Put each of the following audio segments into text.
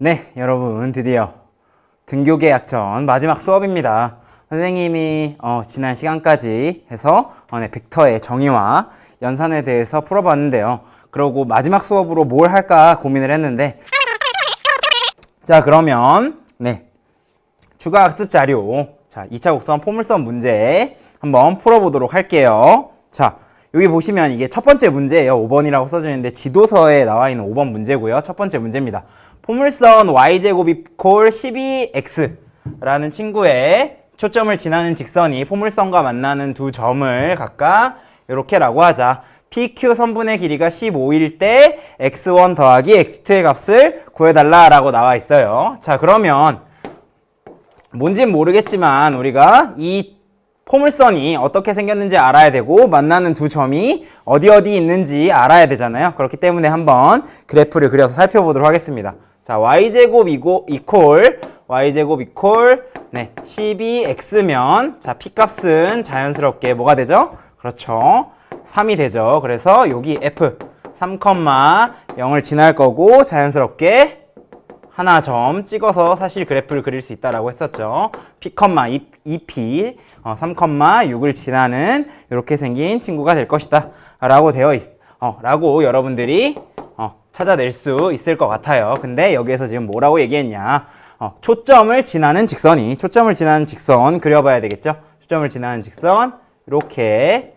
네, 여러분 드디어 등교계약 전 마지막 수업입니다. 선생님이 지난 시간까지 해서 벡터의 정의와 연산에 대해서 풀어봤는데요. 그러고 마지막 수업으로 뭘 할까 고민을 했는데, 자 그러면 추가 학습 자료, 자 2차 곡선 포물선 문제 한번 풀어보도록 할게요. 자 여기 보시면 이게 첫 번째 문제예요. 5번이라고 써져 있는데 지도서에 나와 있는 5번 문제고요. 첫 번째 문제입니다. 포물선 y제곱 이퀄 12x 라는 친구의 초점을 지나는 직선이 포물선과 만나는 두 점을 각각 이렇게라고 하자. PQ 선분의 길이가 15일 때 x1 더하기 x2의 값을 구해달라 라고 나와 있어요. 자 그러면 뭔진 모르겠지만 우리가 이 포물선이 어떻게 생겼는지 알아야 되고 만나는 두 점이 어디 있는지 알아야 되잖아요. 그렇기 때문에 한번 그래프를 그려서 살펴보도록 하겠습니다. 자 y제곱 이퀄 12x면 자 p값은 자연스럽게 뭐가 되죠? 그렇죠. 3이 되죠. 그래서 여기 f 3,0을 지날 거고 자연스럽게 하나 점 찍어서 사실 그래프를 그릴 수 있다라고 했었죠. p, 2p 3,6을 지나는 이렇게 생긴 친구가 될 것이다 라고 라고 여러분들이 찾아낼 수 있을 것 같아요. 근데 여기에서 지금 뭐라고 얘기했냐, 초점을 지나는 직선 그려봐야 되겠죠. 초점을 지나는 직선 이렇게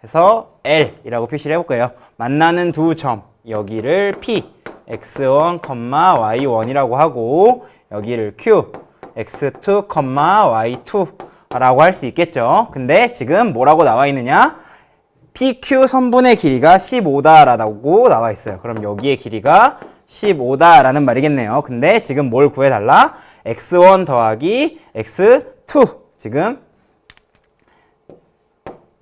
해서 L이라고 표시를 해볼게요. 만나는 두 점, 여기를 P x1, y1이라고 하고 여기를 Q x2, y2 라고 할 수 있겠죠. 근데 지금 뭐라고 나와 있느냐, PQ 선분의 길이가 15다라고 나와 있어요. 그럼 여기의 길이가 15다라는 말이겠네요. 근데 지금 뭘 구해달라? x1 더하기 x2, 지금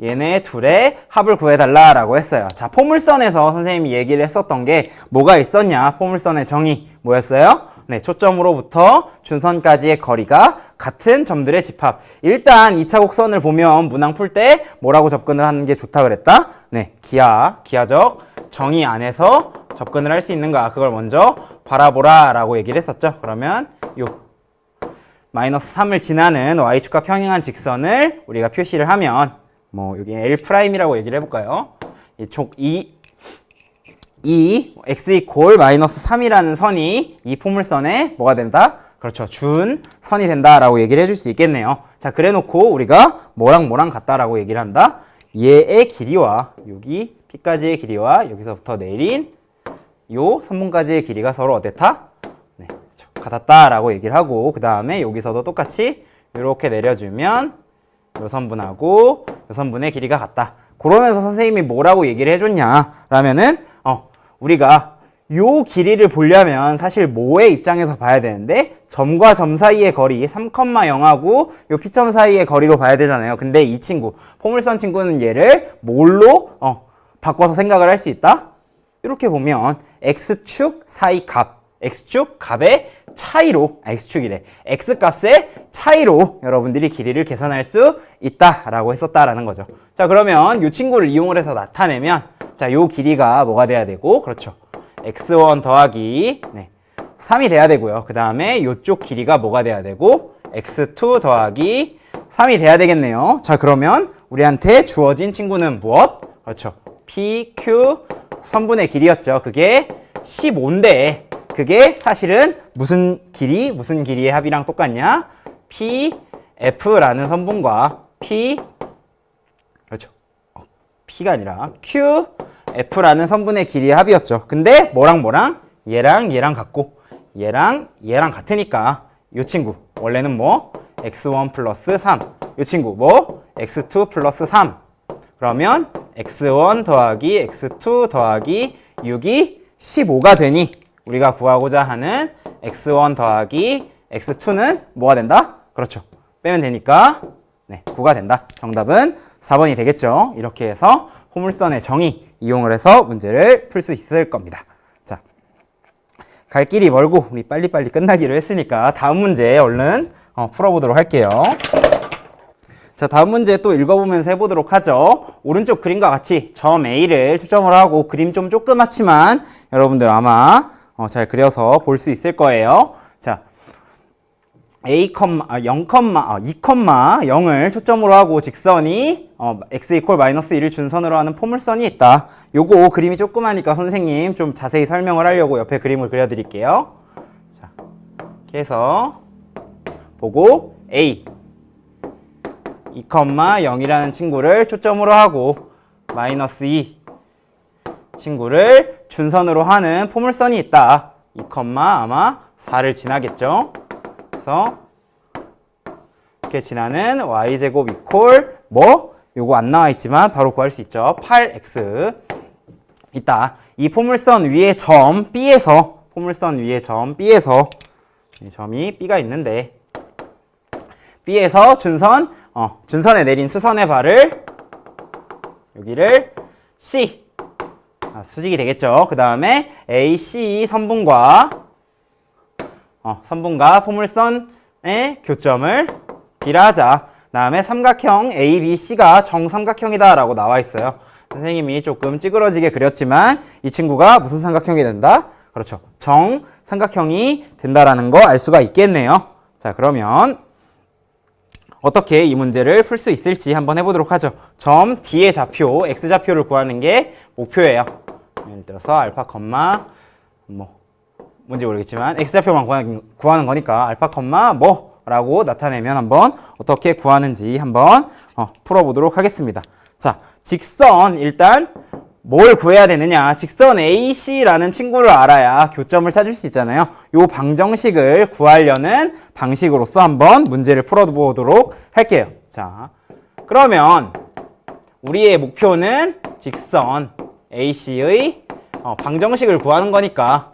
얘네 둘의 합을 구해달라라고 했어요. 자, 포물선에서 선생님이 얘기를 했었던 게 뭐가 있었냐? 포물선의 정의 뭐였어요? 네, 초점으로부터 준선까지의 거리가 같은 점들의 집합. 일단 2차 곡선을 보면 문항 풀 때 뭐라고 접근을 하는 게 좋다 그랬다? 네, 기하적 정의 안에서 접근을 할 수 있는가? 그걸 먼저 바라보라 라고 얘기를 했었죠. 그러면 요 마이너스 3을 지나는 y축과 평행한 직선을 우리가 표시를 하면 여기 L'이라고 얘기를 해볼까요? 이 x 이퀄 마이너스 3이라는 선이 이 포물선에 뭐가 된다? 그렇죠. 준 선이 된다라고 얘기를 해줄 수 있겠네요. 자, 그래 놓고 우리가 뭐랑 같다라고 얘기를 한다? 얘의 길이와 여기 P까지의 길이와 여기서부터 내린 요 선분까지의 길이가 서로 어땠다? 네, 그렇죠. 같았다라고 얘기를 하고, 그 다음에 여기서도 똑같이 이렇게 내려주면 요 선분하고 요 선분의 길이가 같다. 그러면서 선생님이 뭐라고 얘기를 해줬냐 라면은 우리가 요 길이를 보려면 사실 모의 입장에서 봐야 되는데 점과 점 사이의 거리 3,0하고 요 P점 사이의 거리로 봐야 되잖아요. 근데 이 친구 포물선 친구는 얘를 뭘로 바꿔서 생각을 할 수 있다? 이렇게 보면 X축 사이 값, X축 값의 차이로, X축이래. X값의 차이로 여러분들이 길이를 계산할 수 있다라고 했었다라는 거죠. 자, 그러면 이 친구를 이용을 해서 나타내면, 자, 요 길이가 뭐가 돼야 되고, 그렇죠. X1 더하기 3이 돼야 되고요. 그 다음에 요쪽 길이가 뭐가 돼야 되고, X2 더하기 3이 돼야 되겠네요. 자, 그러면 우리한테 주어진 친구는 무엇? 그렇죠. PQ 선분의 길이였죠. 그게 15인데, 그게 사실은 무슨 길이의 합이랑 똑같냐? PF라는 선분과 P가 아니라 QF라는 선분의 길이의 합이었죠. 근데 뭐랑 얘랑 같고 얘랑 같으니까 이 친구 원래는 x1 플러스 3, 이 친구 x2 플러스 3. 그러면 x1 더하기 x2 더하기 6이 15가 되니 우리가 구하고자 하는 x1 더하기 x2는 뭐가 된다? 그렇죠. 빼면 되니까 9가 된다. 정답은 4번이 되겠죠. 이렇게 해서 포물선의 정의 이용을 해서 문제를 풀 수 있을 겁니다. 자, 갈 길이 멀고 우리 빨리빨리 끝나기로 했으니까 다음 문제 얼른 풀어보도록 할게요. 자, 다음 문제 또 읽어보면서 해보도록 하죠. 오른쪽 그림과 같이 점 A를 초점으로 하고, 그림 좀 조그맣지만 여러분들 아마 잘 그려서 볼 수 있을 거예요. 자, A, 2,0을 초점으로 하고 직선이 x 이퀄 마이너스 1을 준선으로 하는 포물선이 있다. 요거 그림이 조그마니까 선생님 좀 자세히 설명을 하려고 옆에 그림을 그려드릴게요. 자, 이렇게 해서 보고 A 2,0이라는 친구를 초점으로 하고 마이너스 2 친구를 준선으로 하는 포물선이 있다. 2, 아마 4를 지나겠죠. 그래서 이렇게 지나는 y제곱 이퀄 요거 안 나와 있지만 바로 구할 수 있죠. 8x 있다. 이 포물선 위에 점 B에서 이 점이 B가 있는데 B에서 준선에 내린 수선의 발을 여기를 C 수직이 되겠죠. 그 다음에 AC 선분과 포물선의 교점을 B라 하자. 그 다음에 삼각형 ABC가 정삼각형이다 라고 나와 있어요. 선생님이 조금 찌그러지게 그렸지만 이 친구가 무슨 삼각형이 된다? 그렇죠. 정삼각형이 된다라는 거 알 수가 있겠네요. 자, 그러면 어떻게 이 문제를 풀 수 있을지 한번 해보도록 하죠. 점 D의 좌표, X좌표를 구하는 게 목표예요. 예를 들어서 알파, 뭔지 모르겠지만 X좌표만 구하는 거니까 알파, 라고 나타내면 한번 어떻게 구하는지 한번 풀어보도록 하겠습니다. 자, 직선 일단 뭘 구해야 되느냐. 직선 AC라는 친구를 알아야 교점을 찾을 수 있잖아요. 요 방정식을 구하려는 방식으로서 한번 문제를 풀어보도록 할게요. 자, 그러면 우리의 목표는 직선 AC의 방정식을 구하는 거니까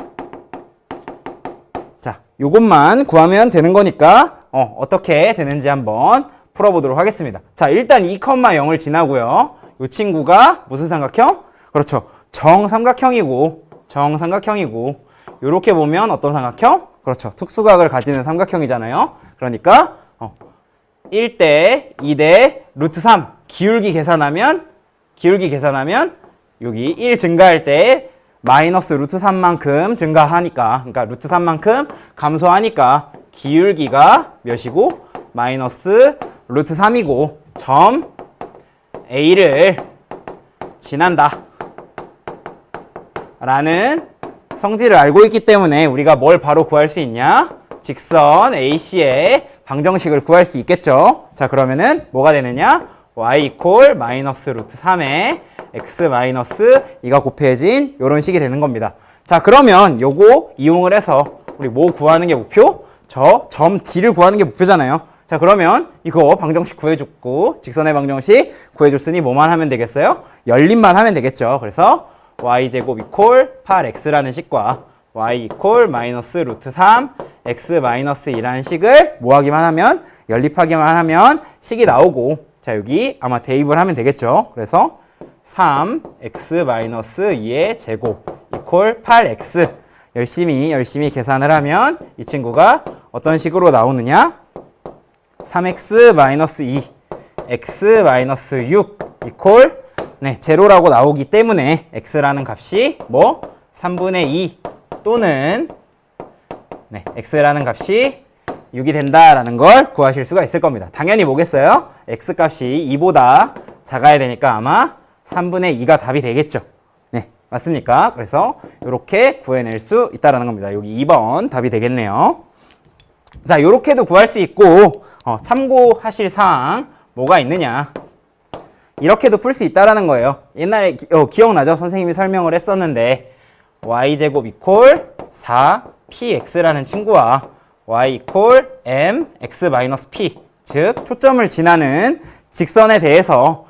자, 요것만 구하면 되는 거니까 어떻게 되는지 한번 풀어보도록 하겠습니다. 자, 일단 2,0을 지나고요. 이 친구가 무슨 삼각형? 그렇죠. 정삼각형이고 요렇게 보면 어떤 삼각형? 그렇죠. 특수각을 가지는 삼각형이잖아요. 그러니까 1대 2대 루트 3 기울기 계산하면 여기 1 증가할 때 마이너스 루트 3만큼 증가하니까, 그러니까 루트 3만큼 감소하니까 기울기가 몇이고 마이너스 루트 3이고 점 A를 지난다 라는 성질을 알고 있기 때문에 우리가 뭘 바로 구할 수 있냐? 직선 AC의 방정식을 구할 수 있겠죠. 자, 그러면은 뭐가 되느냐? y 이퀄 마이너스 루트 3에 x 마이너스 2가 곱해진 이런 식이 되는 겁니다. 자, 그러면 요거 이용을 해서 우리 뭐 구하는 게 목표? 저 점 D를 구하는 게 목표잖아요. 자, 그러면 이거 방정식 구해줬고 직선의 방정식 구해줬으니 뭐만 하면 되겠어요? 열림만 하면 되겠죠. 그래서 y제곱 이퀄 8x라는 식과 y 이퀄 마이너스 루트 3 x 마이너스 2라는 식을 뭐 하기만 하면 연립하기만 하면 식이 나오고 자, 여기 아마 대입을 하면 되겠죠. 그래서 3x 마이너스 2의 제곱 이퀄 8x 열심히 계산을 하면 이 친구가 어떤 식으로 나오느냐? 3x 마이너스 2 x 마이너스 6 이퀄 제로라고 나오기 때문에 x라는 값이 3분의 2 또는 x라는 값이 6이 된다라는 걸 구하실 수가 있을 겁니다. 당연히 뭐겠어요? x값이 2보다 작아야 되니까 아마 3분의 2가 답이 되겠죠. 네, 맞습니까? 그래서 이렇게 구해낼 수 있다는 겁니다. 여기 2번 답이 되겠네요. 자, 이렇게도 구할 수 있고 참고하실 사항 뭐가 있느냐. 이렇게도 풀 수 있다는 거예요. 옛날에 기억나죠? 선생님이 설명을 했었는데 y제곱 이퀄 4px라는 친구와 y 이퀄 mx-p 즉 초점을 지나는 직선에 대해서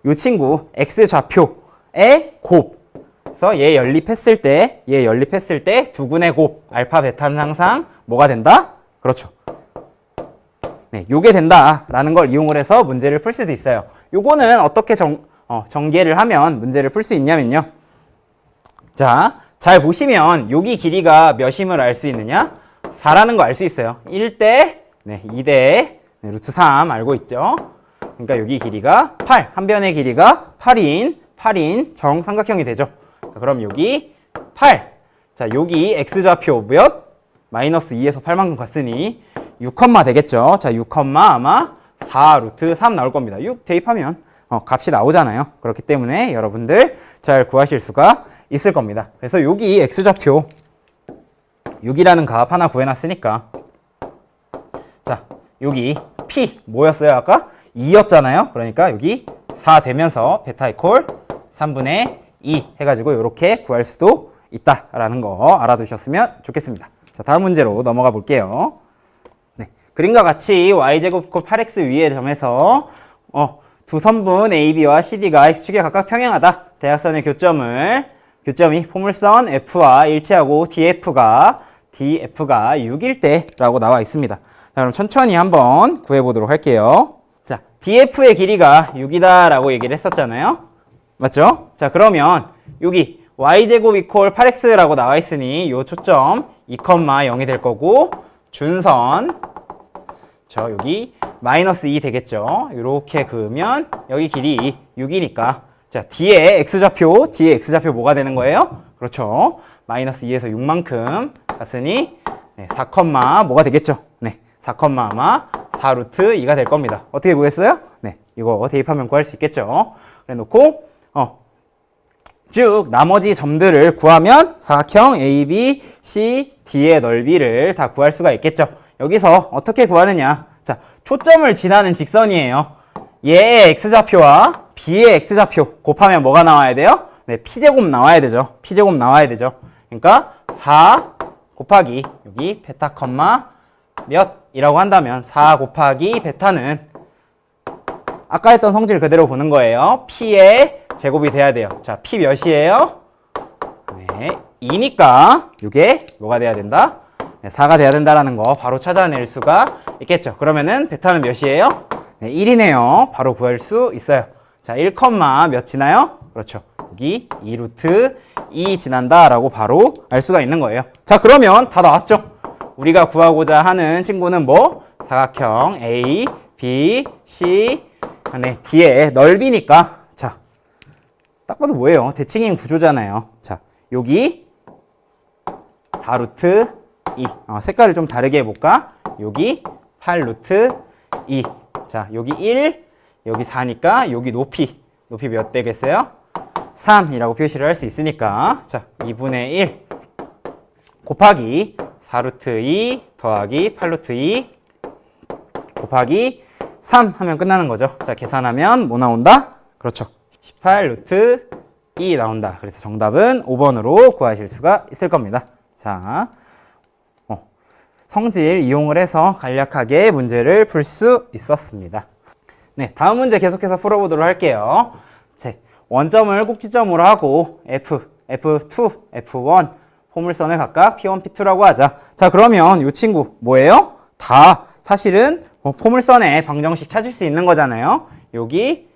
이 친구 x좌표의 곱 그래서 얘 연립했을 때 두근의 곱 알파 베타는 항상 뭐가 된다? 그렇죠. 네, 요게 된다라는 걸 이용을 해서 문제를 풀 수도 있어요. 요거는 어떻게 전개를 하면 문제를 풀 수 있냐면요. 자, 잘 보시면 여기 길이가 몇임을 알 수 있느냐? 4라는 거 알 수 있어요. 1대 2대 루트 3 알고 있죠? 그러니까 여기 길이가 8, 한 변의 길이가 8인 정삼각형이 되죠. 자, 그럼 여기 8. 자, 여기 x좌표 몇? 마이너스 2에서 8만큼 갔으니 6, 되겠죠. 자, 6, 아마 4 루트 3 나올 겁니다. 6 대입하면 값이 나오잖아요. 그렇기 때문에 여러분들 잘 구하실 수가 있을 겁니다. 그래서 여기 x좌표 6이라는 값 하나 구해놨으니까 자, 여기 p 뭐였어요? 아까 2였잖아요. 그러니까 여기 4 되면서 베타 이퀄 3분의 2 해가지고 이렇게 구할 수도 있다라는 거 알아두셨으면 좋겠습니다. 자, 다음 문제로 넘어가 볼게요. 네, 그림과 같이 y제곱 이퀄 8x 위의 점에서 두 선분 AB와 CD가 x축에 각각 평행하다. 대각선의 교점이 포물선 F와 일치하고 DF가 6일 때라고 나와 있습니다. 자, 그럼 천천히 한번 구해보도록 할게요. 자, DF의 길이가 6이다 라고 얘기를 했었잖아요. 맞죠? 자, 그러면 여기 y제곱 이퀄 8x라고 나와 있으니 요 초점 2,0이 될 거고 준선 여기 마이너스 2 되겠죠. 이렇게 그으면 여기 길이 6이니까 자, 뒤에 x좌표 뭐가 되는 거예요? 그렇죠. 마이너스 2에서 6만큼 갔으니 4, 뭐가 되겠죠? 네, 4, 아마 4 루트 2가 될 겁니다. 어떻게 구했어요? 네, 이거 대입하면 구할 수 있겠죠. 그래 놓고 쭉 나머지 점들을 구하면 사각형 A, B, C, D의 넓이를 다 구할 수가 있겠죠. 여기서 어떻게 구하느냐? 자, 초점을 지나는 직선이에요. 얘의 x좌표와 b의 x좌표 곱하면 뭐가 나와야 돼요? 네, p제곱 나와야 되죠. p제곱 나와야 되죠. 그러니까 4 곱하기 여기 베타 몇이라고 한다면 4 곱하기 베타는 아까 했던 성질 그대로 보는 거예요. p의 제곱이 돼야 돼요. 자, p 몇이에요? 네, 2니까 이게 뭐가 돼야 된다? 네, 4가 돼야 된다라는 거 바로 찾아낼 수가 있겠죠. 그러면은 베타는 몇이에요? 네, 1이네요. 바로 구할 수 있어요. 자, 1, 몇 지나요? 그렇죠. 여기 2 루트 2 지난다라고 바로 알 수가 있는 거예요. 자, 그러면 다 나왔죠? 우리가 구하고자 하는 친구는 뭐? 사각형 A, B, C, 네, D의 넓이니까 자, 딱 봐도 뭐예요? 대칭인 구조잖아요. 자, 여기 4 루트 2 색깔을 좀 다르게 해볼까? 여기 8 루트 2 자, 여기 1 여기 4니까 여기 높이 몇 되겠어요? 3이라고 표시를 할 수 있으니까 자, 2분의 1 곱하기 4 루트 2 더하기 8 루트 2 곱하기 3 하면 끝나는 거죠. 자, 계산하면 뭐 나온다? 그렇죠. 18 루트 2 나온다. 그래서 정답은 5번으로 구하실 수가 있을 겁니다. 자, 성질 이용을 해서 간략하게 문제를 풀 수 있었습니다. 네, 다음 문제 계속해서 풀어보도록 할게요. 자, 원점을 꼭지점으로 하고 F2, F1 포물선을 각각 P1, P2라고 하자. 자, 그러면 이 친구 뭐예요? 다 사실은 포물선의 방정식 찾을 수 있는 거잖아요. 여기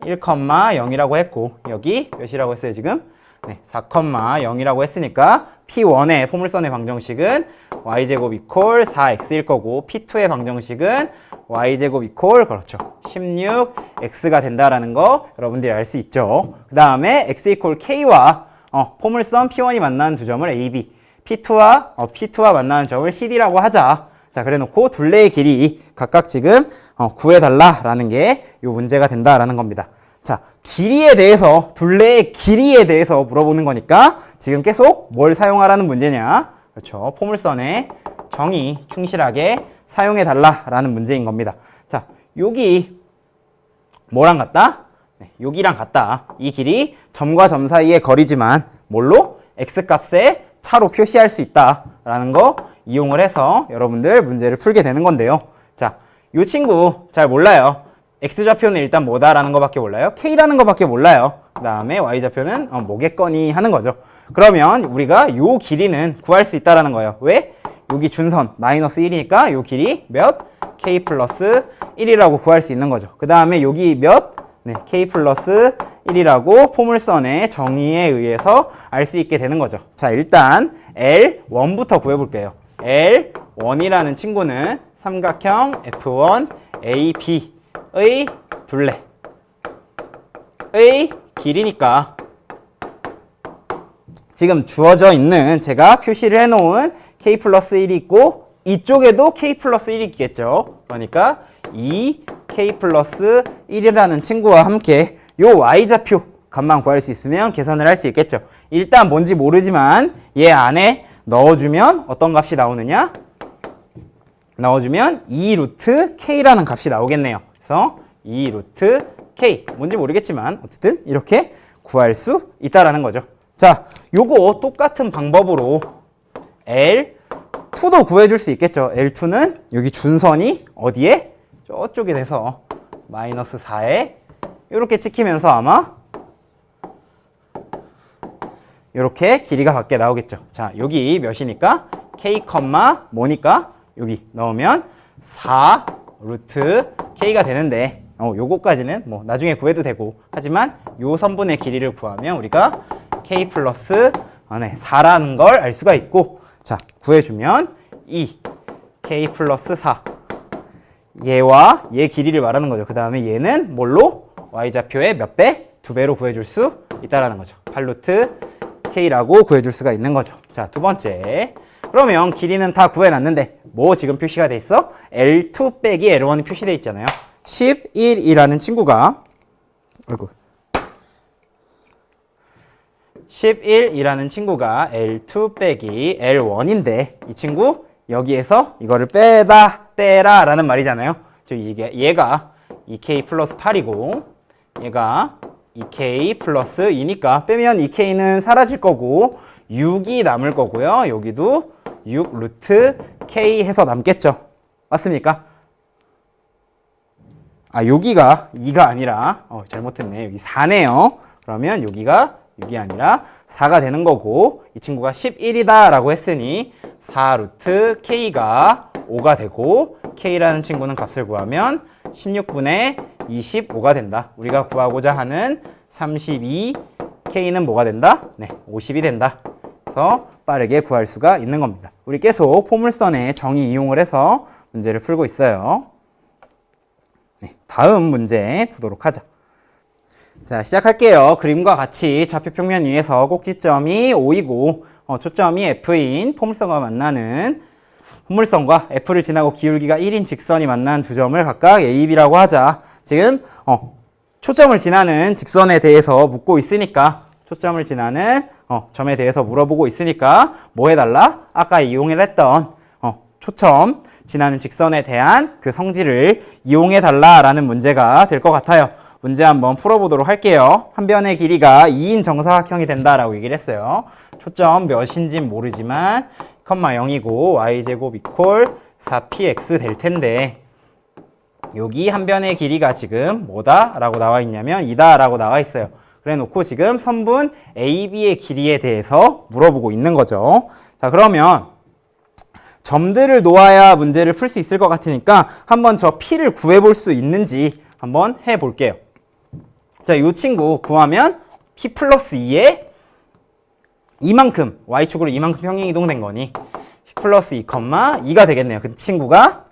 1,0이라고 했고 여기 몇이라고 했어요 지금? 네, 4,0이라고 했으니까 P1의 포물선의 방정식은 y제곱 이퀄 4x일 거고 P2의 방정식은 y제곱 이퀄 그렇죠 16x가 된다라는 거 여러분들이 알 수 있죠. 그 다음에 x 이퀄 k와 포물선 P1이 만나는 두 점을 AB, P2와 만나는 점을 CD라고 하자. 자, 그래 놓고 둘레의 길이 각각 지금 구해달라라는 게 이 문제가 된다라는 겁니다. 자, 둘레의 길이에 대해서 물어보는 거니까 지금 계속 뭘 사용하라는 문제냐? 그렇죠. 포물선의 정의 충실하게 사용해달라라는 문제인 겁니다. 자, 여기 뭐랑 같다? 네, 여기랑 같다. 이 길이 점과 점 사이의 거리지만 뭘로? x값의 차로 표시할 수 있다라는 거 이용을 해서 여러분들 문제를 풀게 되는 건데요. 자, 이 친구 잘 몰라요. x좌표는 일단 뭐다라는 거밖에 몰라요. k라는 거밖에 몰라요. 그 다음에 y좌표는 뭐겠거니 하는 거죠. 그러면 우리가 요 길이는 구할 수 있다라는 거예요. 왜? 여기 준선 마이너스 1이니까 요 길이 몇? k 플러스 1이라고 구할 수 있는 거죠. 그 다음에 여기 몇? 네, k 플러스 1이라고 포물선의 정의에 의해서 알 수 있게 되는 거죠. 자, 일단 L1부터 구해볼게요. L1이라는 친구는 삼각형 F1, AB의 둘레의 길이니까 지금 주어져 있는 제가 표시를 해놓은 k 플러스 1이 있고 이쪽에도 k 플러스 1이 있겠죠. 그러니까 이 k 플러스 1이라는 친구와 함께 요 y좌표 값만 구할 수 있으면 계산을 할 수 있겠죠. 일단 뭔지 모르지만 얘 안에 넣어주면 어떤 값이 나오느냐? 넣어주면 2 루트 k라는 값이 나오겠네요. 그래서 2 루트 k 뭔지 모르겠지만 어쨌든 이렇게 구할 수 있다라는 거죠. 자, 요거 똑같은 방법으로 L2도 구해줄 수 있겠죠. L2는 여기 준선이 어디에? 저쪽에 돼서 마이너스 4에 이렇게 찍히면서 아마 이렇게 길이가 같게 나오겠죠. 자, 여기 몇이니까? k, 뭐니까? 여기 넣으면 4 루트 k가 되는데 요거까지는 뭐 나중에 구해도 되고 하지만 요 선분의 길이를 구하면 우리가 k 플러스 4라는 걸 알 수가 있고 자 구해주면 2 k 플러스 4 얘와 얘 길이를 말하는 거죠. 그 다음에 얘는 뭘로? y좌표의 몇 배? 2배로 구해줄 수 있다라는 거죠. 8루트 k라고 구해줄 수가 있는 거죠. 자, 두 번째. 그러면 길이는 다 구해놨는데 뭐 지금 표시가 돼 있어? L2 빼기 L1이 표시돼 있잖아요. 11이라는 친구가 11이라는 친구가 L2 빼기 L1인데 이 친구 여기에서 이거를 떼라 라는 말이잖아요. 얘가 2K 플러스 8이고 얘가 2K 플러스 2니까 빼면 2K는 사라질 거고 6이 남을 거고요. 여기도 6 루트 K 해서 남겠죠. 맞습니까? 아, 여기가 2가 아니라 잘못했네. 여기 4네요. 그러면 여기가 6이 아니라 4가 되는 거고 이 친구가 11이다 라고 했으니 4 루트 K가 5가 되고 K라는 친구는 값을 구하면 16분의 25가 된다. 우리가 구하고자 하는 32 K는 뭐가 된다? 네, 50이 된다. 그래서 빠르게 구할 수가 있는 겁니다. 우리 계속 포물선의 정의 이용을 해서 문제를 풀고 있어요. 네, 다음 문제 보도록 하죠. 자, 시작할게요. 그림과 같이 좌표 평면 위에서 꼭지점이 O이고 초점이 F인 포물선과 만나는 포물선과 F를 지나고 기울기가 1인 직선이 만난 두 점을 각각 A, B라고 하자. 지금 초점을 지나는 직선에 대해서 묻고 있으니까 초점을 지나는 점에 대해서 물어보고 있으니까 뭐 해달라? 아까 이용을 했던 초점 지나는 직선에 대한 그 성질을 이용해달라라는 문제가 될 것 같아요. 문제 한번 풀어보도록 할게요. 한 변의 길이가 2인 정사각형이 된다라고 얘기를 했어요. 초점 몇인진 모르지만 0이고 y제곱 이퀄 4px 될 텐데 여기 한 변의 길이가 지금 뭐다? 라고 나와 있냐면 이다 라고 나와 있어요. 그래 놓고 지금 선분 AB의 길이에 대해서 물어보고 있는 거죠. 자, 그러면 점들을 놓아야 문제를 풀 수 있을 것 같으니까 한번 저 P를 구해볼 수 있는지 한번 해볼게요. 자, 이 친구 구하면 P 플러스 2에 이만큼, Y축으로 이만큼 평행이동된 거니 P 플러스 2, 2가 되겠네요. 그 친구가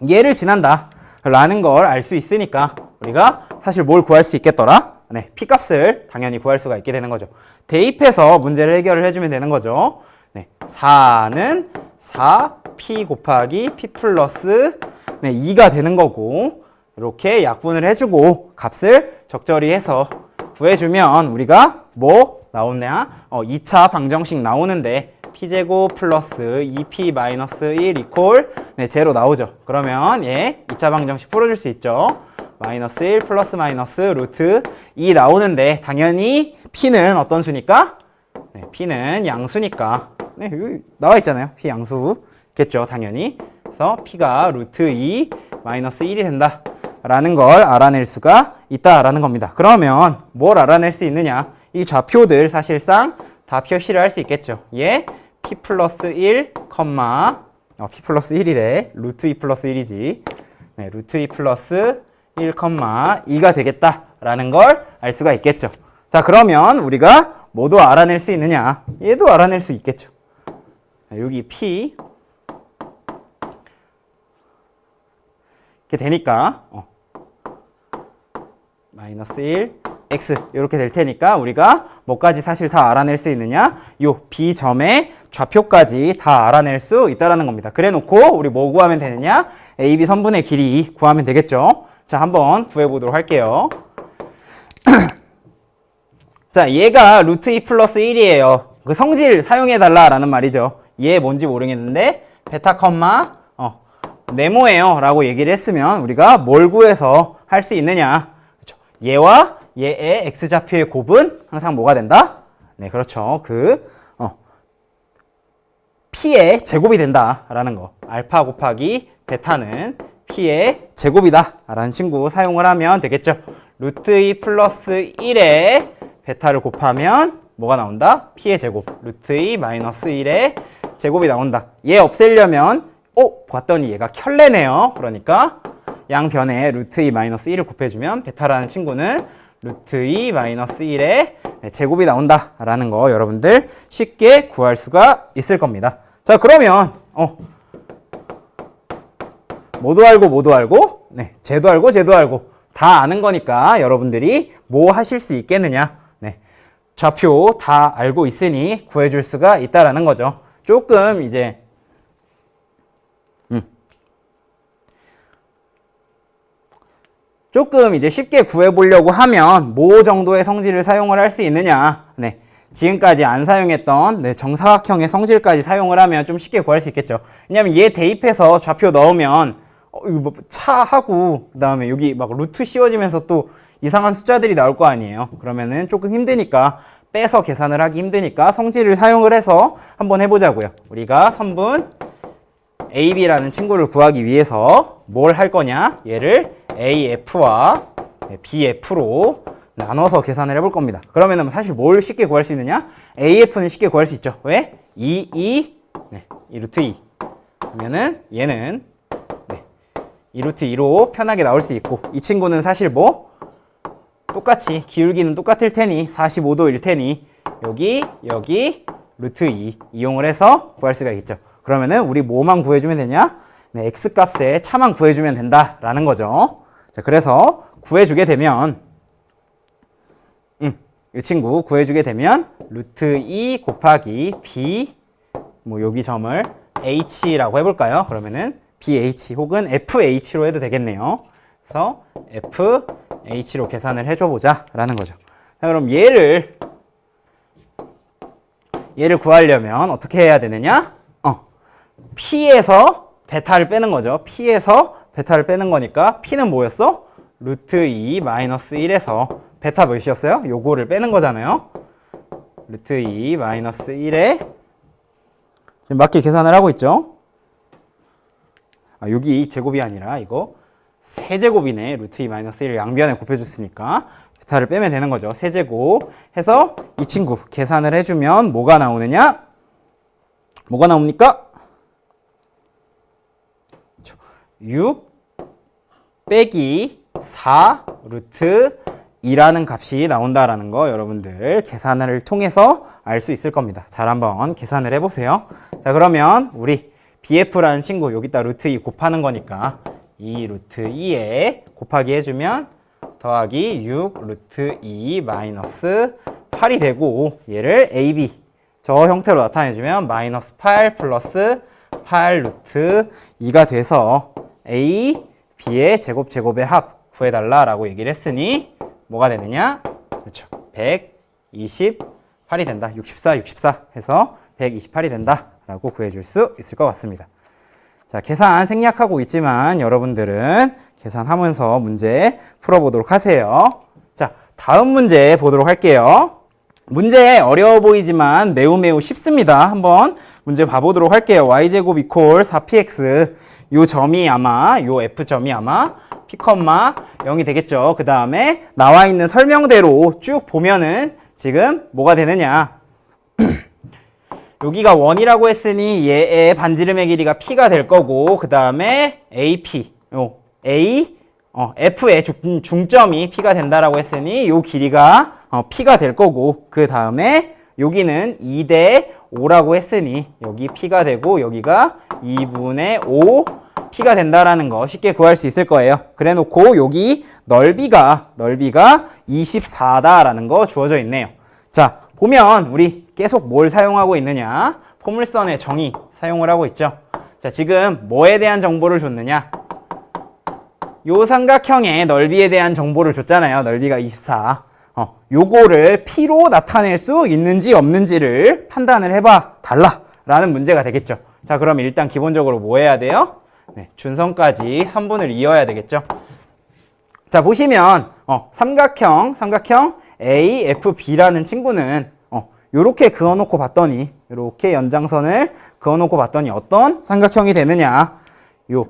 얘를 지난다 라는 걸 알 수 있으니까 우리가 사실 뭘 구할 수 있겠더라? 네, P 값을 당연히 구할 수가 있게 되는 거죠. 대입해서 문제를 해결을 해주면 되는 거죠. 네, 4는 4P 곱하기 P 플러스 2가 되는 거고 이렇게 약분을 해주고 값을 적절히 해서 구해주면 우리가 뭐 나오냐? 2차 방정식 나오는데 P제곱 플러스 2P 마이너스 1 이퀄 제로 나오죠. 그러면 2차 방정식 풀어줄 수 있죠. 마이너스 1 플러스 마이너스 루트 2 나오는데 당연히 P는 어떤 수니까? 네, P는 양수니까 네, 여기 나와 있잖아요. P 양수겠죠. 당연히. 그래서 P가 루트 2 마이너스 1이 된다 라는 걸 알아낼 수가 있다라는 겁니다. 그러면 뭘 알아낼 수 있느냐? 이 좌표들 사실상 다 표시를 할 수 있겠죠. P 플러스 1, P 플러스 1이래. 루트 2 플러스 1이지. 네, 루트 2 플러스 1, 2가 되겠다라는 걸 알 수가 있겠죠. 자, 그러면 우리가 뭐도 알아낼 수 있느냐? 얘도 알아낼 수 있겠죠. 여기 P 이렇게 되니까 마이너스 1, x 이렇게 될 테니까 우리가 뭐까지 사실 다 알아낼 수 있느냐? 요 B점의 좌표까지 다 알아낼 수 있다라는 겁니다. 그래 놓고 우리 뭐 구하면 되느냐? AB 선분의 길이 구하면 되겠죠? 자, 한번 구해보도록 할게요. 자, 얘가 루트 2 플러스 1이에요. 그 성질 사용해달라 라는 말이죠. 얘 뭔지 모르겠는데 베타 컴마 네모예요 라고 얘기를 했으면 우리가 뭘 구해서 할 수 있느냐? 그렇죠. 얘와 얘의 x좌표의 곱은 항상 뭐가 된다? 네, 그렇죠. p의 제곱이 된다 라는 거. 알파 곱하기 베타는 p의 제곱이다 라는 친구 사용을 하면 되겠죠. 루트 2 플러스 1에 베타를 곱하면 뭐가 나온다? p의 제곱. 루트 2 마이너스 1의 제곱이 나온다. 얘 없애려면 봤더니 얘가 켤레네요. 그러니까 양변에 루트 2 마이너스 1을 곱해주면 베타라는 친구는 루트 2 마이너스 1의 제곱이 나온다 라는 거 여러분들 쉽게 구할 수가 있을 겁니다. 자, 그러면 뭐도 알고 네, 쟤도 알고 다 아는 거니까 여러분들이 뭐 하실 수 있겠느냐? 네, 좌표 다 알고 있으니 구해줄 수가 있다라는 거죠. 조금 이제 쉽게 구해보려고 하면 뭐 정도의 성질을 사용을 할 수 있느냐? 네, 지금까지 안 사용했던 정사각형의 성질까지 사용을 하면 좀 쉽게 구할 수 있겠죠. 왜냐면 얘 대입해서 좌표 넣으면 이거 뭐 차하고 그 다음에 여기 막 루트 씌워지면서 또 이상한 숫자들이 나올 거 아니에요. 그러면은 조금 힘드니까 빼서 계산을 하기 힘드니까 성질을 사용을 해서 한번 해보자고요. 우리가 선분 AB라는 친구를 구하기 위해서 뭘 할 거냐? 얘를 AF와 BF로 나눠서 계산을 해볼 겁니다. 그러면 사실 뭘 쉽게 구할 수 있느냐? AF는 쉽게 구할 수 있죠. 왜? 2 루트 2. 그러면은 얘는 2 루트 2로 편하게 나올 수 있고, 이 친구는 사실 뭐? 똑같이 기울기는 똑같을 테니 45도일 테니 여기 루트 2 이용을 해서 구할 수가 있겠죠. 그러면은 우리 뭐만 구해주면 되냐? 네, x 값의 차만 구해주면 된다라는 거죠. 자, 그래서 구해주게 되면 이 친구 구해주게 되면 루트 2 곱하기 b 뭐 여기 점을 h라고 해볼까요? 그러면은 bh 혹은 fh로 해도 되겠네요. 그래서 fh로 계산을 해줘보자 라는 거죠. 자, 그럼 얘를 구하려면 어떻게 해야 되느냐? p에서 베타를 빼는 거죠. p에서 베타를 빼는 거니까 p는 뭐였어? 루트 2 마이너스 1에서 베타 몇이었어요? 요거를 빼는 거잖아요. 루트 2 마이너스 1에 지금 맞게 계산을 하고 있죠. 여기 제곱이 아니라 이거 세제곱이네. 루트 2 마이너스 1을 양변에 곱해줬으니까 베타를 빼면 되는 거죠. 세제곱 해서 이 친구 계산을 해주면 뭐가 나오느냐? 뭐가 나옵니까? 6 빼기 4 루트 2라는 값이 나온다라는 거 여러분들 계산을 통해서 알 수 있을 겁니다. 잘 한번 계산을 해보세요. 자, 그러면 우리 BF라는 친구 여기다 루트 2 곱하는 거니까 2 루트 2에 곱하기 해주면 더하기 6 루트 2 마이너스 8이 되고 얘를 AB 저 형태로 나타내주면 마이너스 8 플러스 8 루트 2가 돼서 A, B의 제곱의 합 구해달라라고 얘기를 했으니 뭐가 되느냐? 그렇죠. 128이 된다. 64 해서 128이 된다라고 구해줄 수 있을 것 같습니다. 자, 계산 생략하고 있지만 여러분들은 계산하면서 문제 풀어보도록 하세요. 자, 다음 문제 보도록 할게요. 문제 어려워 보이지만 매우 쉽습니다. 한번 문제 봐보도록 할게요. y제곱 이퀄 4px 요 점이 아마 요 f점이 아마 p, 0이 되겠죠. 그 다음에 나와 있는 설명대로 쭉 보면은 지금 뭐가 되느냐? 여기가 1이라고 했으니 얘의 반지름의 길이가 p가 될 거고 그 다음에 AP F의 중점이 p가 된다라고 했으니 요 길이가 p가 될 거고 그 다음에 여기는 2대 5라고 했으니 여기 p가 되고 여기가 2분의 5 P가 된다라는 거 쉽게 구할 수 있을 거예요. 그래 놓고 여기 넓이가 24다라는 거 주어져 있네요. 자, 보면 우리 계속 뭘 사용하고 있느냐? 포물선의 정의 사용을 하고 있죠. 자, 지금 뭐에 대한 정보를 줬느냐? 요 삼각형의 넓이에 대한 정보를 줬잖아요. 넓이가 24. 요거를 P로 나타낼 수 있는지 없는지를 판단을 해봐 달라 라는 문제가 되겠죠. 자, 그럼 일단 기본적으로 뭐 해야 돼요? 네, 준선까지 선분을 이어야 되겠죠. 자, 보시면 삼각형 AFB라는 친구는 요렇게 그어놓고 봤더니 요렇게 연장선을 그어놓고 봤더니 어떤 삼각형이 되느냐? 요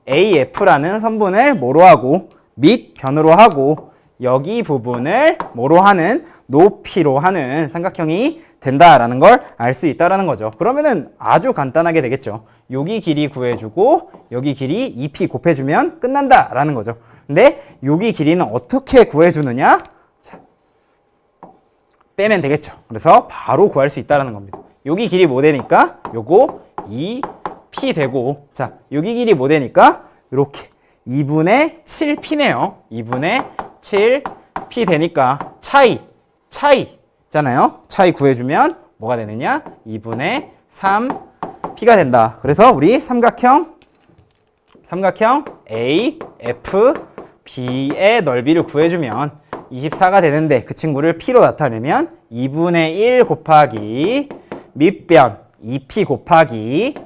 AF라는 선분을 뭐로 하고 밑변으로 하고 여기 부분을 뭐로 하는 높이로 하는 삼각형이 된다라는 걸 알 수 있다라는 거죠. 그러면은 아주 간단하게 되겠죠. 여기 길이 구해주고 여기 길이 2p 곱해주면 끝난다라는 거죠. 근데 여기 길이는 어떻게 구해주느냐? 자, 빼면 되겠죠. 그래서 바로 구할 수 있다라는 겁니다. 여기 길이 뭐 되니까 요거 2p 되고, 자, 여기 길이 뭐 되니까 이렇게 2분의 7p네요. 2분의 7p 되니까 차이잖아요. 차이 구해주면 뭐가 되느냐? 2분의 3p가 된다. 그래서 우리 삼각형 AFB의 넓이를 구해주면 24가 되는데 그 친구를 p로 나타내면 2분의 1 곱하기 밑변 2p 곱하기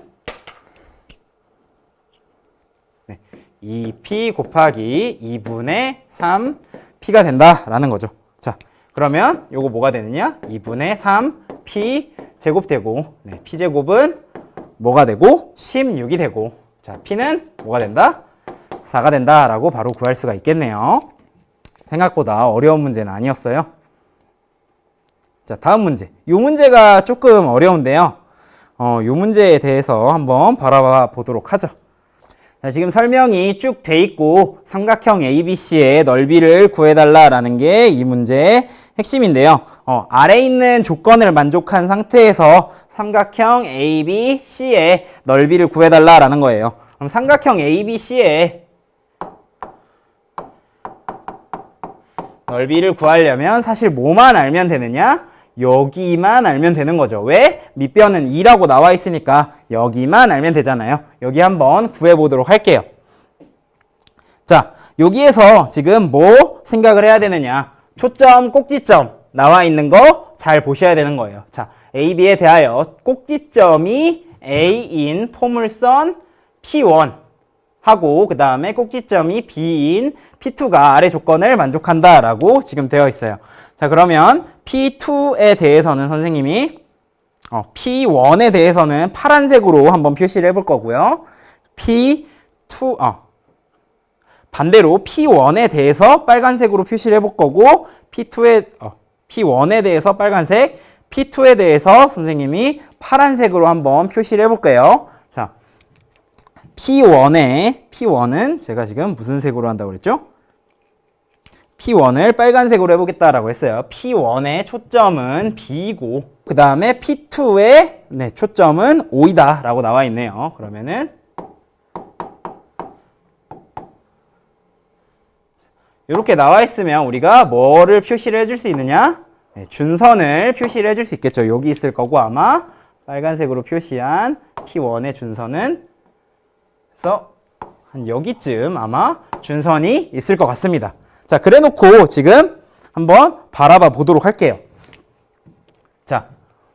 2p 곱하기 2분의 3p가 된다라는 거죠. 자, 그러면 요거 뭐가 되느냐? 2분의 3p 제곱되고, p 제곱은 뭐가 되고? 16이 되고, 자, p는 뭐가 된다? 4가 된다라고 바로 구할 수가 있겠네요. 생각보다 어려운 문제는 아니었어요. 자, 다음 문제. 이 문제가 조금 어려운데요. 이 문제에 대해서 한번 바라봐 보도록 하죠. 자, 지금 설명이 쭉 돼 있고 삼각형 ABC의 넓이를 구해달라라는 게 이 문제의 핵심인데요. 아래 있는 조건을 만족한 상태에서 삼각형 ABC의 넓이를 구해달라라는 거예요. 그럼 삼각형 ABC의 넓이를 구하려면 사실 뭐만 알면 되느냐? 여기만 알면 되는 거죠. 왜? 밑변은 2라고 나와 있으니까 여기만 알면 되잖아요. 여기 한번 구해보도록 할게요. 자, 여기에서 지금 뭐 생각을 해야 되느냐? 초점, 꼭지점 나와 있는 거 잘 보셔야 되는 거예요. 자, AB에 대하여 꼭지점이 A인 포물선 P1 하고 그 다음에 꼭지점이 B인 P2가 아래 조건을 만족한다라고 지금 되어 있어요. 자, 그러면 P2에 대해서는 선생님이 P1에 대해서는 파란색으로 한번 표시를 해볼 거고요. 반대로 P1에 대해서 빨간색으로 표시를 해볼 거고 P1에 대해서 빨간색, P2에 대해서 선생님이 파란색으로 한번 표시를 해볼게요. 자, P1은 제가 지금 무슨 색으로 한다고 그랬죠? P1을 빨간색으로 해보겠다라고 했어요. P1의 초점은 B이고 그 다음에 P2의 초점은 O이다 라고 나와 있네요. 그러면은 이렇게 나와 있으면 우리가 뭐를 표시를 해줄 수 있느냐? 준선을 표시를 해줄 수 있겠죠. 여기 있을 거고 아마 빨간색으로 표시한 P1의 준선은 그래서 한 여기쯤 아마 준선이 있을 것 같습니다. 자, 그래 놓고 지금 한번 바라봐 보도록 할게요. 자,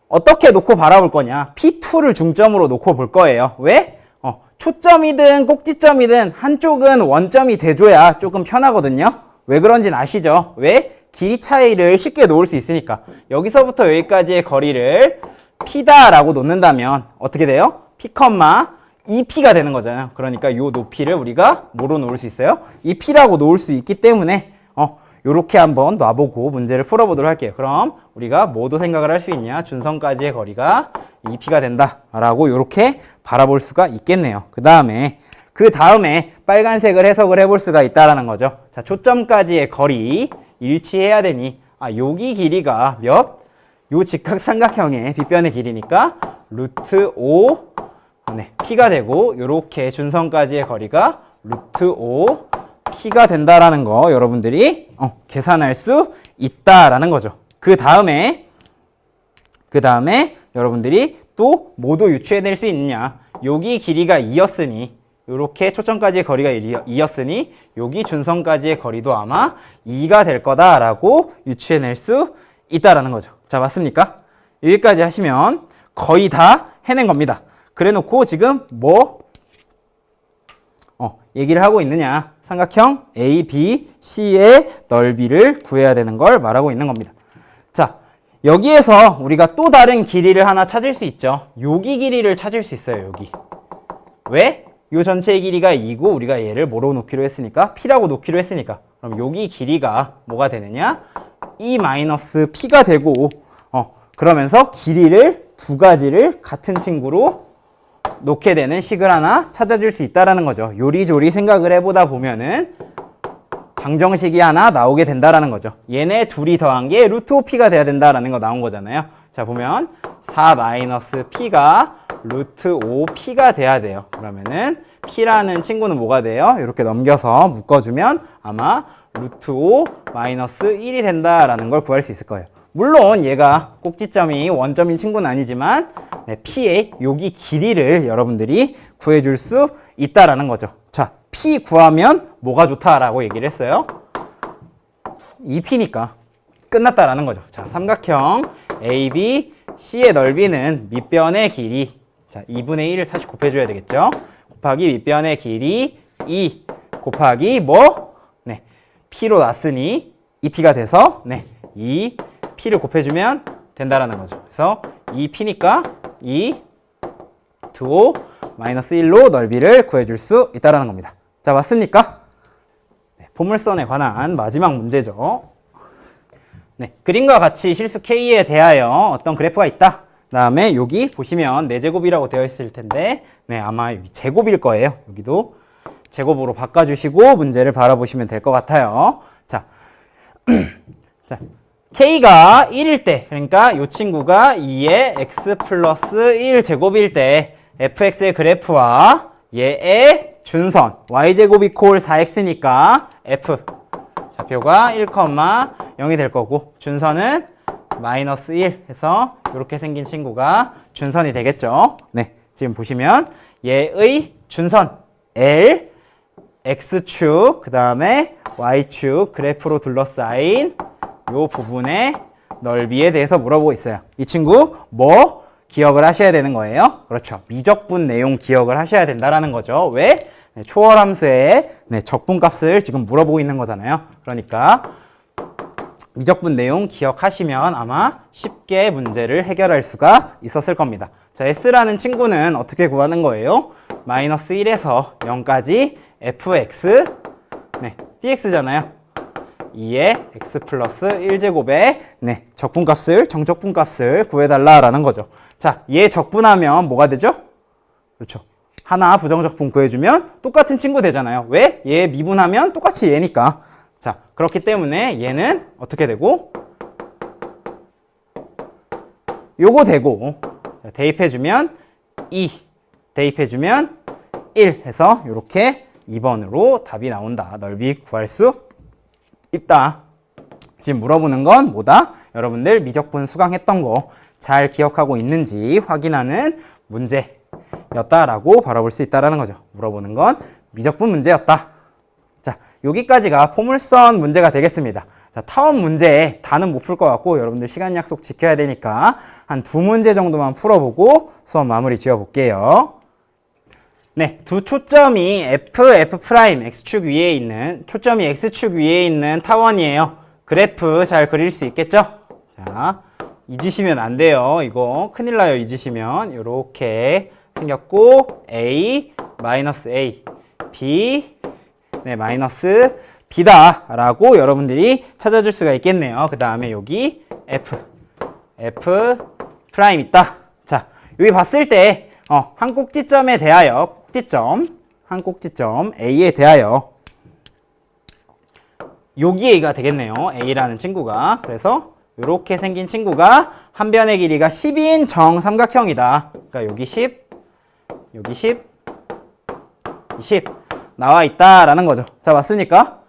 어떻게 놓고 바라볼 거냐? P2를 중점으로 놓고 볼 거예요. 왜? 초점이든 꼭지점이든 한쪽은 원점이 돼줘야 조금 편하거든요. 왜 그런지는 아시죠? 왜? 길이 차이를 쉽게 놓을 수 있으니까. 여기서부터 여기까지의 거리를 P다라고 놓는다면 어떻게 돼요? P, 2P가 되는 거잖아요. 그러니까 이 높이를 우리가 뭐로 놓을 수 있어요? 2P라고 놓을 수 있기 때문에 요렇게 한번 놔보고 문제를 풀어보도록 할게요. 그럼 우리가 뭐도 생각을 할 수 있냐? 준선까지의 거리가 2P가 된다라고 요렇게 바라볼 수가 있겠네요. 그 다음에 빨간색을 해석을 해볼 수가 있다라는 거죠. 자, 초점까지의 거리 일치해야 되니 여기 길이가 몇? 요 직각삼각형의 빗변의 길이니까 루트 5 P가 되고 요렇게 준선까지의 거리가 루트 5 P가 된다라는 거 여러분들이 계산할 수 있다라는 거죠. 그 다음에 여러분들이 또 뭐도 유추해낼 수 있느냐. 여기 길이가 2였으니 요렇게 초점까지의 거리가 2였으니 여기 준선까지의 거리도 아마 2가 될 거다라고 유추해낼 수 있다라는 거죠. 자, 맞습니까? 여기까지 하시면 거의 다 해낸 겁니다. 그래 놓고 지금 뭐 얘기를 하고 있느냐. 삼각형 A, B, C의 넓이를 구해야 되는 걸 말하고 있는 겁니다. 자, 여기에서 우리가 또 다른 길이를 하나 찾을 수 있죠. 여기 길이를 찾을 수 있어요. 여기. 왜? 요 전체의 길이가 2고 우리가 얘를 뭐로 놓기로 했으니까? P라고 놓기로 했으니까. 그럼 여기 길이가 뭐가 되느냐? E-P가 되고 그러면서 길이를 두 가지를 같은 친구로 놓게 되는 식을 하나 찾아줄 수 있다라는 거죠. 요리조리 생각을 해보다 보면은 방정식이 하나 나오게 된다라는 거죠. 얘네 둘이 더한 게 루트 5P가 돼야 된다라는 거 나온 거잖아요. 자, 보면 4-P가 루트 5P가 돼야 돼요. 그러면은 P라는 친구는 뭐가 돼요? 이렇게 넘겨서 묶어주면 아마 루트 5-1이 된다라는 걸 구할 수 있을 거예요. 물론 얘가 꼭지점이 원점인 친구는 아니지만 P의 여기 길이를 여러분들이 구해줄 수 있다라는 거죠. 자, P 구하면 뭐가 좋다라고 얘기를 했어요? 2P니까 끝났다라는 거죠. 자, 삼각형 AB, C의 넓이는 밑변의 길이, 자, 2분의 1을 사실 곱해줘야 되겠죠? 곱하기 밑변의 길이 2 곱하기 뭐? 네, P로 났으니 2P가 돼서 2P를 곱해주면 된다라는 거죠. 그래서 2P니까 2 2-1로 넓이를 구해줄 수 있다라는 겁니다. 자, 맞습니까? 네, 포물선에 관한 마지막 문제죠. 네, 그림과 같이 실수 K에 대하여 어떤 그래프가 있다. 그 다음에 여기 보시면 4제곱이라고 되어 있을 텐데 아마 여기 제곱일 거예요. 여기도 제곱으로 바꿔주시고 문제를 바라보시면 될 것 같아요. 자, 자, K가 1일 때, 그러니까 이 친구가 2의 x 플러스 1 제곱일 때 fx의 그래프와 얘의 준선 y제곱 이퀄 4x니까 f 좌표가 1,0이 될 거고 준선은 마이너스 1 해서 이렇게 생긴 친구가 준선이 되겠죠. 네, 지금 보시면 얘의 준선 L, x축, 그 다음에 y축 그래프로 둘러싸인 요 부분의 넓이에 대해서 물어보고 있어요. 이 친구 뭐 기억을 하셔야 되는 거예요? 그렇죠. 미적분 내용 기억을 하셔야 된다라는 거죠. 왜? 초월함수의 적분값을 지금 물어보고 있는 거잖아요. 그러니까 미적분 내용 기억하시면 아마 쉽게 문제를 해결할 수가 있었을 겁니다. 자, S라는 친구는 어떻게 구하는 거예요? 마이너스 1에서 0까지 fx dx잖아요. 2의 x 플러스 1제곱의 적분값을, 정적분값을 구해달라라는 거죠. 자, 얘 적분하면 뭐가 되죠? 그렇죠. 하나 부정적분 구해주면 똑같은 친구 되잖아요. 왜? 얘 미분하면 똑같이 얘니까. 자, 그렇기 때문에 얘는 어떻게 되고? 요거 되고, 대입해주면 2, 대입해주면 1 해서 이렇게 2번으로 답이 나온다. 넓이 구할 수 있다. 지금 물어보는 건 뭐다? 여러분들 미적분 수강했던 거 잘 기억하고 있는지 확인하는 문제였다라고 바라볼 수 있다라는 거죠. 물어보는 건 미적분 문제였다. 자, 여기까지가 포물선 문제가 되겠습니다. 자, 타원 문제 다는 못 풀 것 같고 여러분들 시간 약속 지켜야 되니까 한 2문제 정도만 풀어보고 수업 마무리 지어볼게요. 네, 두 초점이 F 프라임 X축 위에 있는 초점이 X축 위에 있는 타원이에요. 그래프 잘 그릴 수 있겠죠? 자, 잊으시면 안 돼요. 이거 큰일 나요. 잊으시면 이렇게 생겼고 A, 마이너스 A, B, 마이너스 B다 라고 여러분들이 찾아줄 수가 있겠네요. 그 다음에 여기 F 프라임 있다. 자, 여기 봤을 때 한 꼭지점에 대하여 한 꼭지점 A에 대하여 여기 A가 되겠네요. A라는 친구가. 그래서 이렇게 생긴 친구가 한 변의 길이가 10인 정삼각형이다. 그러니까 여기 10, 여기 10, 20 나와 있다라는 거죠. 자, 맞습니까?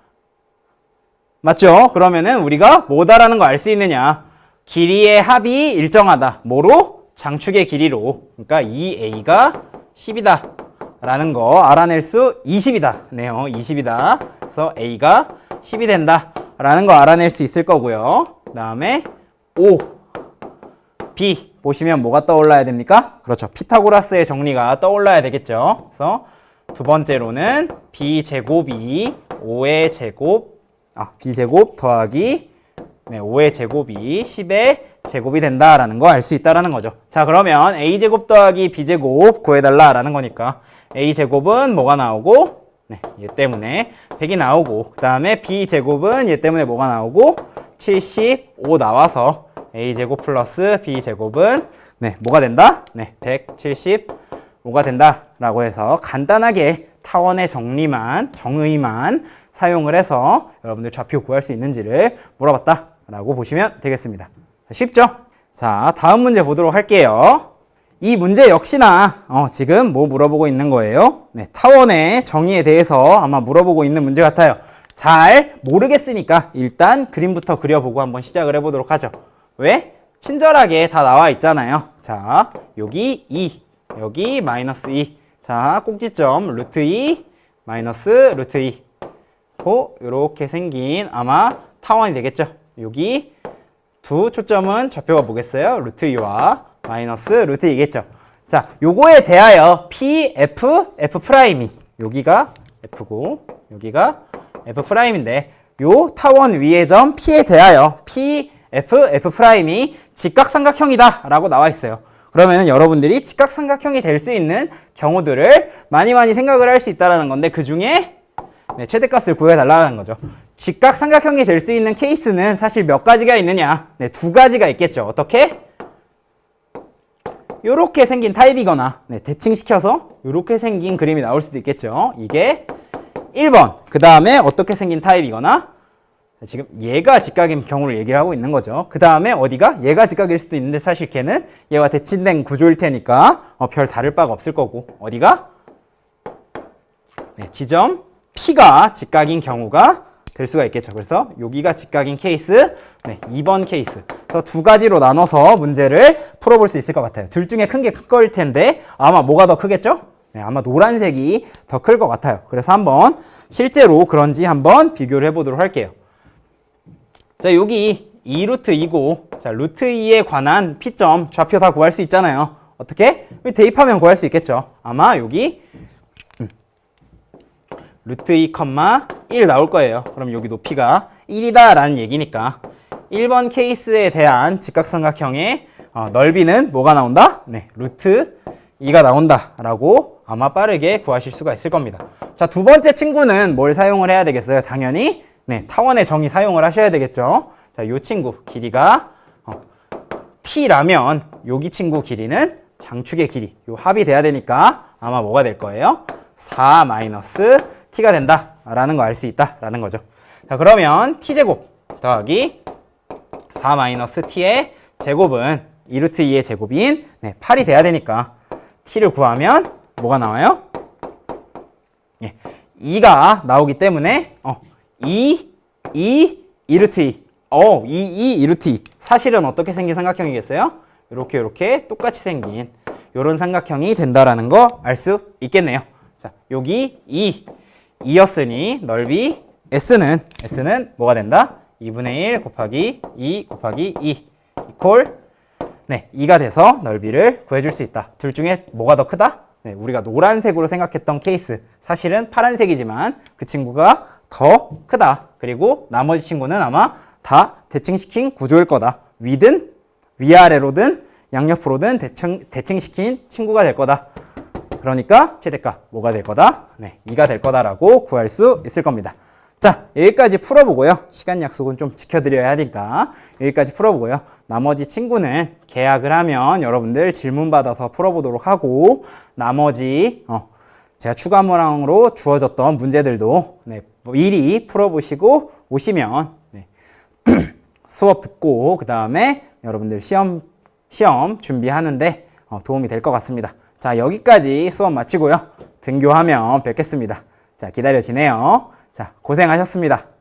맞죠? 그러면은 우리가 뭐다라는 거 알 수 있느냐? 길이의 합이 일정하다. 뭐로? 장축의 길이로. 그러니까 이 A가 10이다 라는 거 알아낼 수 20이다 네요. 20이다. 그래서 A가 10이 된다 라는 거 알아낼 수 있을 거고요. 그 다음에 O, B 보시면 뭐가 떠올라야 됩니까? 그렇죠. 피타고라스의 정리가 떠올라야 되겠죠. 그래서 두 번째로는 B제곱이 5의 제곱, B제곱 더하기 5의 제곱이 10의 제곱이 된다라는 거 알 수 있다라는 거죠. 자, 그러면 A제곱 더하기 B제곱 구해달라라는 거니까 A제곱은 뭐가 나오고? 얘 때문에 100이 나오고, 그 다음에 B제곱은 얘 때문에 뭐가 나오고? 75 나와서 A제곱 플러스 B제곱은 뭐가 된다? 175가 된다라고 해서 간단하게 타원의 정의만 사용을 해서 여러분들 좌표 구할 수 있는지를 물어봤다라고 보시면 되겠습니다. 쉽죠? 자, 다음 문제 보도록 할게요. 이 문제 역시나 지금 뭐 물어보고 있는 거예요? 타원의 정의에 대해서 아마 물어보고 있는 문제 같아요. 잘 모르겠으니까 일단 그림부터 그려보고 한번 시작을 해보도록 하죠. 왜? 친절하게 다 나와 있잖아요. 자, 여기 2, 여기 마이너스 2. 자, 꼭지점 루트 2, 마이너스 루트 2. 이렇게 생긴 아마 타원이 되겠죠. 여기 두 초점은 좌표가 뭐겠어요? 루트 2와 마이너스 루트 2겠죠. 자, 요거에 대하여 P, F, F'이 여기가 F고 여기가 F'인데 요 타원 위의 점 P에 대하여 P, F, F'이 직각삼각형이다 라고 나와 있어요. 그러면 여러분들이 직각삼각형이 될 수 있는 경우들을 많이 생각을 할 수 있다는 건데 그 중에 최대값을 구해달라는 거죠. 직각삼각형이 될 수 있는 케이스는 사실 몇 가지가 있느냐? 두 가지가 있겠죠. 어떻게? 요렇게 생긴 타입이거나 대칭시켜서 요렇게 생긴 그림이 나올 수도 있겠죠. 이게 1번. 그 다음에 어떻게 생긴 타입이거나 지금 얘가 직각인 경우를 얘기를 하고 있는 거죠. 그 다음에 어디가? 얘가 직각일 수도 있는데 사실 걔는 얘와 대칭된 구조일 테니까 별 다를 바가 없을 거고 어디가? 지점 P가 직각인 경우가 될 수가 있겠죠. 그래서 여기가 직각인 케이스, 2번 케이스. 그래서 두 가지로 나눠서 문제를 풀어볼 수 있을 것 같아요. 둘 중에 큰 게 클 거일 텐데 아마 뭐가 더 크겠죠? 아마 노란색이 더 클 것 같아요. 그래서 한번 실제로 그런지 한번 비교를 해보도록 할게요. 자, 여기 2루트 2고 자, 루트 2에 관한 P점 좌표 다 구할 수 있잖아요. 어떻게? 대입하면 구할 수 있겠죠. 아마 여기 루트 2, 1 나올 거예요. 그럼 여기 높이가 1이다 라는 얘기니까 1번 케이스에 대한 직각삼각형의 넓이는 뭐가 나온다? 루트 2가 나온다 라고 아마 빠르게 구하실 수가 있을 겁니다. 자, 두 번째 친구는 뭘 사용을 해야 되겠어요? 당연히 타원의 정의 사용을 하셔야 되겠죠. 자, 요 친구 길이가 t라면 여기 친구 길이는 장축의 길이, 요 합이 돼야 되니까 아마 뭐가 될 거예요? 4 마이너스 t가 된다 라는 거 알 수 있다 라는 거죠. 자, 그러면 t제곱 더하기 4 마이너스 t의 제곱은 2루트 2의 제곱인 8이 돼야 되니까 t를 구하면 뭐가 나와요? 2가 나오기 때문에 2루트 2 2루트 2 사실은 어떻게 생긴 삼각형이겠어요? 이렇게 똑같이 생긴 이런 삼각형이 된다라는 거 알 수 있겠네요. 자, 여기 2였으니 넓이 S는 뭐가 된다? 2분의 1 곱하기 2 곱하기 2 이퀄 2가 돼서 넓이를 구해줄 수 있다. 둘 중에 뭐가 더 크다? 우리가 노란색으로 생각했던 케이스 사실은 파란색이지만 그 친구가 더 크다. 그리고 나머지 친구는 아마 다 대칭시킨 구조일 거다. 위든 위아래로든 양옆으로든 대칭시킨 친구가 될 거다. 그러니까 최대값 뭐가 될 거다? 2가 될 거다라고 구할 수 있을 겁니다. 자, 여기까지 풀어보고요. 시간 약속은 좀 지켜드려야 하니까 여기까지 풀어보고요. 나머지 친구는 계약을 하면 여러분들 질문 받아서 풀어보도록 하고 나머지 제가 추가 문항으로 주어졌던 문제들도 미리 풀어보시고 오시면 수업 듣고 그 다음에 여러분들 시험 준비하는데 도움이 될 것 같습니다. 자, 여기까지 수업 마치고요. 등교하면 뵙겠습니다. 자, 기다려지네요. 자, 고생하셨습니다.